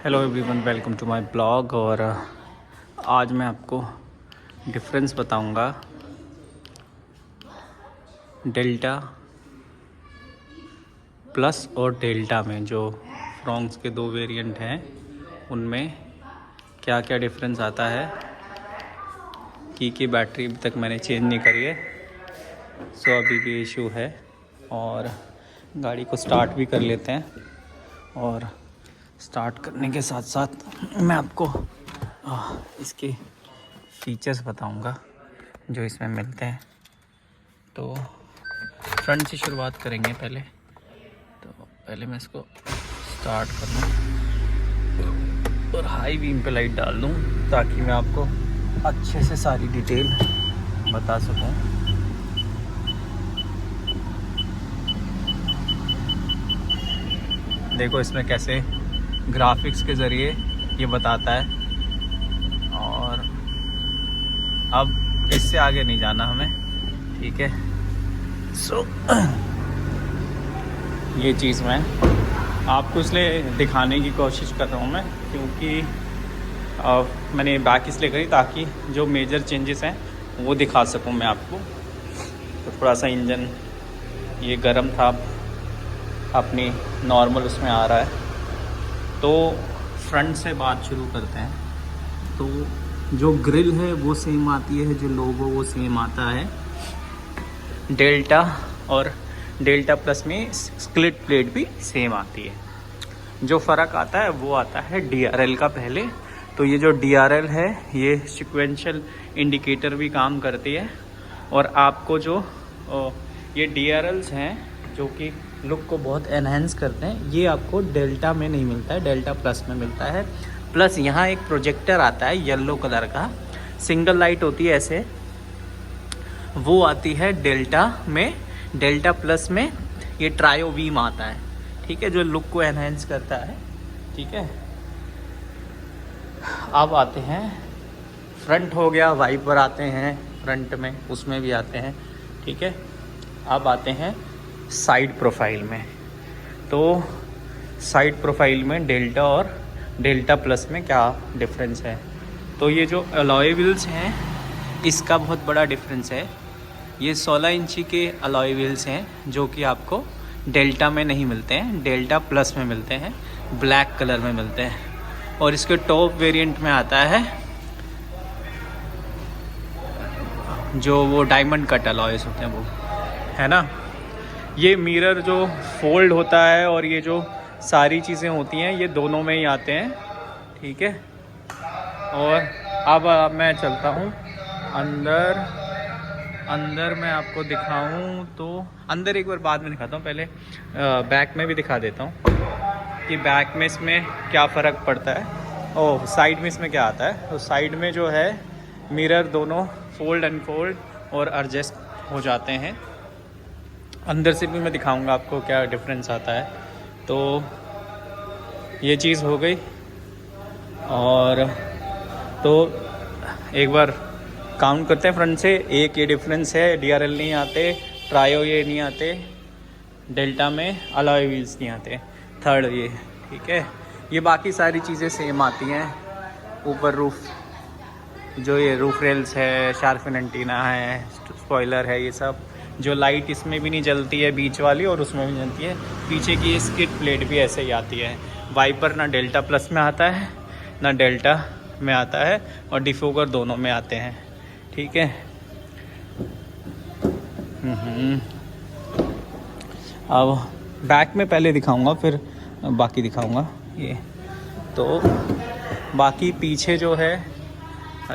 Hello everyone, welcome to my blog. और आज मैं आपको डिफरेंस बताऊंगा डेल्टा प्लस और डेल्टा में। जो फ्रॉन्क्स के दो वेरिएंट हैं उनमें क्या क्या डिफरेंस आता है। की बैटरी अभी तक मैंने चेंज नहीं करी है, सो अभी भी इशू है। और गाड़ी को स्टार्ट भी कर लेते हैं, और स्टार्ट करने के साथ साथ मैं आपको इसके फीचर्स बताऊंगा जो इसमें मिलते हैं। तो फ्रंट से शुरुआत करेंगे पहले। तो पहले मैं इसको स्टार्ट कर लूँ और हाई बीम पे लाइट डाल दूँ ताकि मैं आपको अच्छे से सारी डिटेल बता सकूँ। देखो इसमें कैसे ग्राफिक्स के ज़रिए ये बताता है। और अब इससे आगे नहीं जाना हमें, ठीक है। सो ये चीज़ मैं आपको इसलिए दिखाने की कोशिश कर रहा हूँ मैं, क्योंकि मैंने बैक इसलिए करी ताकि जो मेजर चेंजेस हैं वो दिखा सकूँ मैं आपको। तो थोड़ा सा इंजन ये गर्म था, अपनी नॉर्मल उसमें आ रहा है। तो फ्रंट से बात शुरू करते हैं। तो जो ग्रिल है वो सेम आती है, जो लोगो वो सेम आता है। डेल्टा और डेल्टा प्लस में स्प्लिट प्लेट भी सेम आती है। जो फ़र्क आता है वो आता है DRL का पहले। तो ये जो DRL है ये सीक्वेंशियल इंडिकेटर भी काम करती है। और आपको जो ये DRLs हैं जो कि लुक को बहुत एनहेंस करते हैं, ये आपको डेल्टा में नहीं मिलता है, डेल्टा प्लस में मिलता है। प्लस यहाँ एक प्रोजेक्टर आता है येलो कलर का, सिंगल लाइट होती है ऐसे, वो आती है डेल्टा में। डेल्टा प्लस में ये ट्रायो बीम आता है, ठीक है, जो लुक को एनहेंस करता है, ठीक है। अब आते हैं फ्रंट हो गया, वाइपर आते हैं फ्रंट में, उसमें भी आते हैं, ठीक है। अब आते हैं साइड प्रोफाइल में। तो साइड प्रोफाइल में डेल्टा और डेल्टा प्लस में क्या डिफरेंस है। तो ये जो अलॉय व्हील्स हैं इसका बहुत बड़ा डिफरेंस है। ये 16 इंची के अलॉय व्हील्स हैं जो कि आपको डेल्टा में नहीं मिलते हैं, डेल्टा प्लस में मिलते हैं, ब्लैक कलर में मिलते हैं। और इसके टॉप वेरिएंट में आता है जो वो डायमंड कट अलॉयस होते हैं, वो है ना। ये मिरर जो फोल्ड होता है और ये जो सारी चीज़ें होती हैं ये दोनों में ही आते हैं, ठीक है। और अब मैं चलता हूँ अंदर मैं आपको दिखाऊं। तो अंदर एक बार बाद में दिखाता हूँ, पहले बैक में भी दिखा देता हूँ कि बैक में इसमें क्या फ़र्क पड़ता है। ओह, साइड में इसमें क्या आता है। तो साइड में जो है मिरर दोनों फोल्ड अनफोल्ड और एडजस्ट हो जाते हैं। अंदर से भी मैं दिखाऊंगा आपको क्या डिफरेंस आता है। तो ये चीज़ हो गई। और तो एक बार काउंट करते हैं फ्रंट से। एक ये डिफरेंस है, DRL नहीं आते, ट्रायो ये नहीं आते, डेल्टा में अलॉय व्हील्स नहीं आते, थर्ड ये, ठीक है। ये बाकी सारी चीज़ें सेम आती हैं। ऊपर रूफ, जो ये रूफ रेल्स है, शार्पन एंटीना है, स्पॉइलर है, ये सब। जो लाइट इसमें भी नहीं जलती है बीच वाली, और उसमें भी जलती है। पीछे की ये स्किड प्लेट भी ऐसे ही आती है। वाइपर ना डेल्टा प्लस में आता है ना डेल्टा में आता है, और डिफोगर दोनों में आते हैं, ठीक है। अब बैक में पहले दिखाऊंगा फिर बाकी दिखाऊंगा ये। तो बाकी पीछे जो है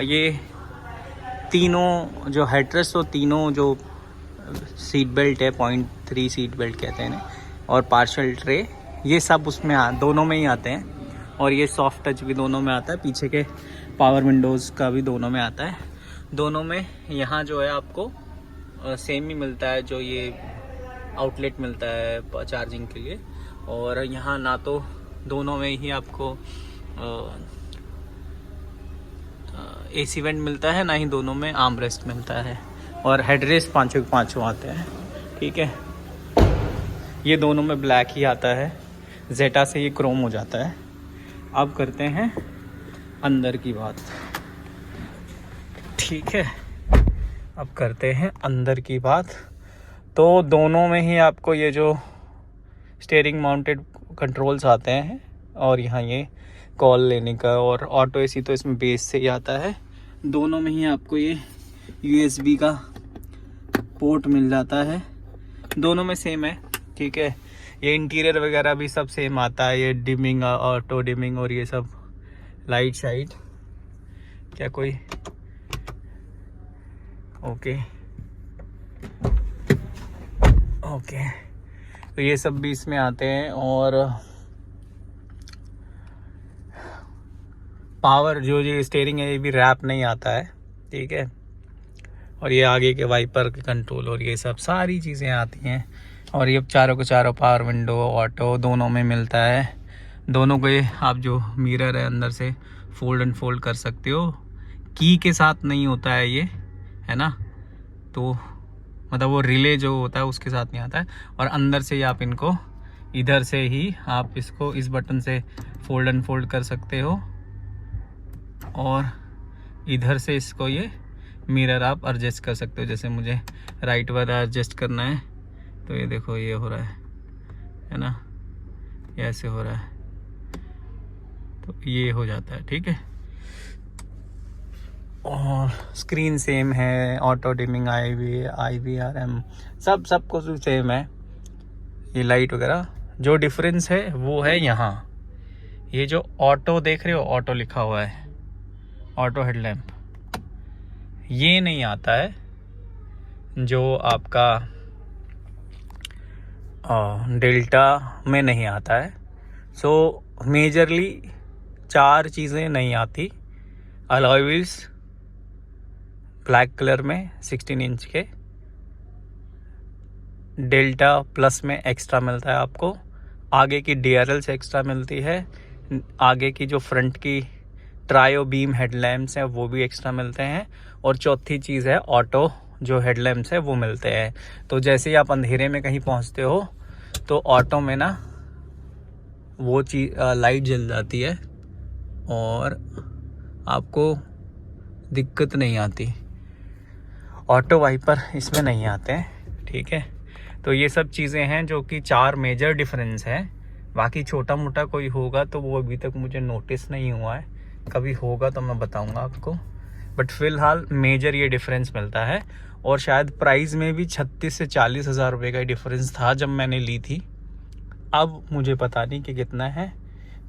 ये तीनों जो हेडरेस्ट, तो तीनों जो सीट बेल्ट है, 0.3 सीट बेल्ट कहते हैं इन्हें, और पार्शल ट्रे, ये सब उसमें दोनों में ही आते हैं। और ये सॉफ्ट टच भी दोनों में आता है। पीछे के पावर विंडोज़ का भी दोनों में आता है। दोनों में यहाँ जो है आपको सेम ही मिलता है, जो ये आउटलेट मिलता है चार्जिंग के लिए। और यहाँ ना तो दोनों में ही आपको AC वेंट मिलता है, ना ही दोनों में आर्म रेस्ट मिलता है। और हेडरेस्ट पाँचों के पाँचों आते हैं, ठीक है। ये दोनों में ब्लैक ही आता है, जेटा से ये क्रोम हो जाता है। अब करते हैं अंदर की बात। ठीक है, अब करते हैं अंदर की बात। तो दोनों में ही आपको ये जो स्टीयरिंग माउंटेड कंट्रोल्स आते हैं और यहाँ ये कॉल लेने का, और ऑटो एसी तो इसमें बेस से ही आता है। दोनों में ही आपको ये USB का पोर्ट मिल जाता है, दोनों में सेम है। ठीक है, ये इंटीरियर वगैरह भी सब सेम आता है, ये डिमिंग, ऑटो डिमिंग और ये सब लाइट शाइट। क्या कोई ओके ओके, तो ये सब भी इसमें आते हैं। और पावर जो ये स्टीयरिंग है ये भी रैप नहीं आता है। ठीक है, और ये आगे के वाइपर के कंट्रोल और ये सब सारी चीज़ें आती हैं। और ये चारों के चारों पावर विंडो ऑटो दोनों में मिलता है। दोनों को ये आप जो मिरर है अंदर से फोल्ड एंड फोल्ड कर सकते हो। की के साथ नहीं होता है ये, है ना, तो मतलब वो रिले जो होता है उसके साथ नहीं आता है। और अंदर से ही आप इनको इधर से ही आप इसको इस बटन से फोल्ड एंड फोल्ड कर सकते हो, और इधर से इसको ये मिरर आप एडजस्ट कर सकते हो। जैसे मुझे राइट वाला एडजस्ट करना है तो ये देखो ये हो रहा है ना, ये ऐसे हो रहा है, तो ये हो जाता है। ठीक है, और स्क्रीन सेम है, ऑटो डिमिंग, IVRM सब कुछ सेम है। ये लाइट वगैरह, जो डिफरेंस है वो है यहाँ ये जो ऑटो देख रहे हो, ऑटो लिखा हुआ है, ऑटो हेडलैम्प, ये नहीं आता है जो आपका डेल्टा में नहीं आता है। सो मेजरली 4 चीज़ें नहीं आती। अलॉय व्हील्स ब्लैक कलर में 16 इंच के, डेल्टा प्लस में एक्स्ट्रा मिलता है आपको, आगे की DRL से एक्स्ट्रा मिलती है, आगे की जो फ्रंट की ट्रायो बीम हेडलैम्प्स हैं वो भी एक्स्ट्रा मिलते हैं, और चौथी चीज़ है ऑटो जो हेडलैम्प्स है वो मिलते हैं। तो जैसे ही आप अंधेरे में कहीं पहुंचते हो तो ऑटो में ना वो चीज़ लाइट जल जाती है और आपको दिक्कत नहीं आती। ऑटो वाइपर इसमें नहीं आते हैं। ठीक है, तो ये सब चीज़ें हैं जो कि 4 मेजर डिफरेंस है। बाकी छोटा मोटा कोई होगा तो वो अभी तक मुझे नोटिस नहीं हुआ है, कभी होगा तो मैं बताऊंगा आपको। बट फिलहाल मेजर ये डिफरेंस मिलता है। और शायद प्राइस में भी 36 से 40 हज़ार रुपये का डिफरेंस था जब मैंने ली थी। अब मुझे पता नहीं कि कितना है,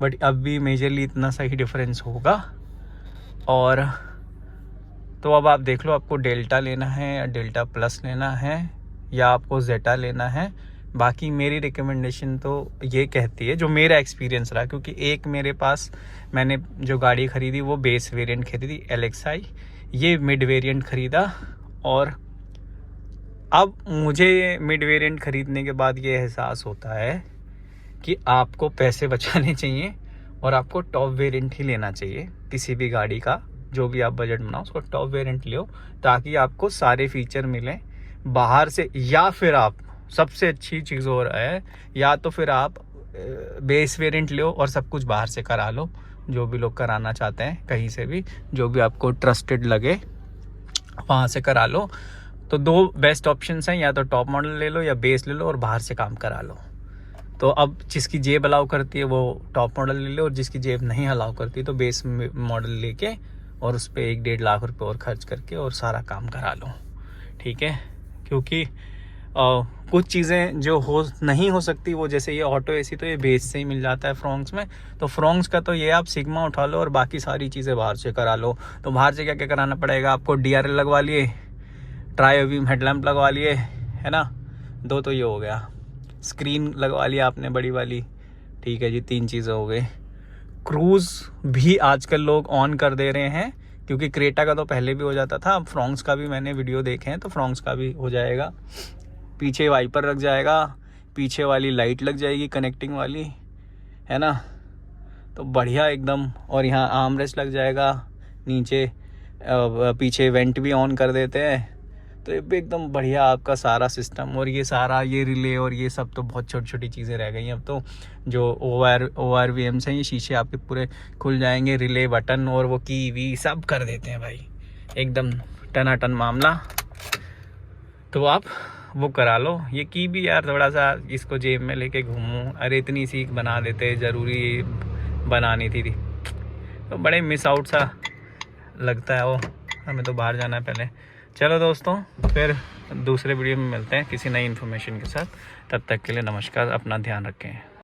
बट अब भी मेजरली इतना सही डिफरेंस होगा। और तो अब आप देख लो, आपको डेल्टा लेना है या डेल्टा प्लस लेना है या आपको जेटा लेना है। बाकी मेरी रिकमेंडेशन तो ये कहती है, जो मेरा एक्सपीरियंस रहा, क्योंकि एक मेरे पास मैंने जो गाड़ी ख़रीदी वो बेस वेरिएंट खरीदी LXi, ये मिड वेरिएंट ख़रीदा। और अब मुझे मिड वेरिएंट ख़रीदने के बाद ये एहसास होता है कि आपको पैसे बचाने चाहिए और आपको टॉप वेरिएंट ही लेना चाहिए। किसी भी गाड़ी का जो भी आप बजट बनाओ उसको टॉप वेरिएंट लो, ताकि आपको सारे फीचर मिलें बाहर से। या फिर आप, सबसे अच्छी चीज़ हो रहा है, या तो फिर आप बेस वेरिएंट लो और सब कुछ बाहर से करा लो, जो भी लोग कराना चाहते हैं कहीं से भी, जो भी आपको ट्रस्टेड लगे वहाँ से करा लो। तो 2 बेस्ट ऑप्शंस हैं, या तो टॉप मॉडल ले लो या बेस ले लो और बाहर से काम करा लो। तो अब जिसकी जेब अलाउ करती है वो टॉप मॉडल ले लो, और जिसकी जेब नहीं अलाउ करती तो बेस मॉडल लेके और उस पर 1-1.5 लाख रुपए और खर्च करके और सारा काम करा लो। ठीक है, क्योंकि कुछ चीज़ें जो नहीं हो सकती वो, जैसे ये ऑटो एसी तो ये बेस से ही मिल जाता है फ्रोंक्स में। तो फ्रोंक्स का तो ये आप सिग्मा उठा लो और बाकी सारी चीज़ें बाहर से करा लो। तो बाहर से क्या क्या कराना पड़ेगा आपको? DRL लगवा लिए, ट्रायो बीम हेडलैम्प लगवा लिए, है ना, 2 तो ये हो गया। स्क्रीन लगवा लिया आपने बड़ी वाली, ठीक है जी, 3 चीज़ें हो गई। क्रूज़ भी आजकल लोग ऑन कर दे रहे हैं, क्योंकि क्रेटा का तो पहले भी हो जाता था, अब फ्रोंक्स का भी मैंने वीडियो देखे हैं तो फ्रोंक्स का भी हो जाएगा। पीछे वाइपर लग जाएगा, पीछे वाली लाइट लग जाएगी कनेक्टिंग वाली, है ना, तो बढ़िया एकदम। और यहाँ आर्म रेस्ट लग जाएगा, नीचे पीछे वेंट भी ऑन कर देते हैं, तो ये भी एकदम बढ़िया आपका सारा सिस्टम। और ये सारा ये रिले और ये सब तो बहुत छोटी छोटी चीज़ें रह गई हैं अब तो। जो ORVMs हैं ये शीशे आपके पूरे खुल जाएंगे, रिले बटन और वो की वी सब कर देते हैं भाई, एकदम टनाटन मामला। तो आप वो करा लो। ये की भी यार थोड़ा सा इसको जेब में लेके घूमूं, अरे इतनी सी बना देते, ज़रूरी बनानी थी। तो बड़े मिस आउट सा लगता है वो। हमें तो बाहर जाना है पहले। चलो दोस्तों, फिर दूसरे वीडियो में मिलते हैं किसी नई इन्फॉर्मेशन के साथ। तब तक के लिए नमस्कार, अपना ध्यान रखें।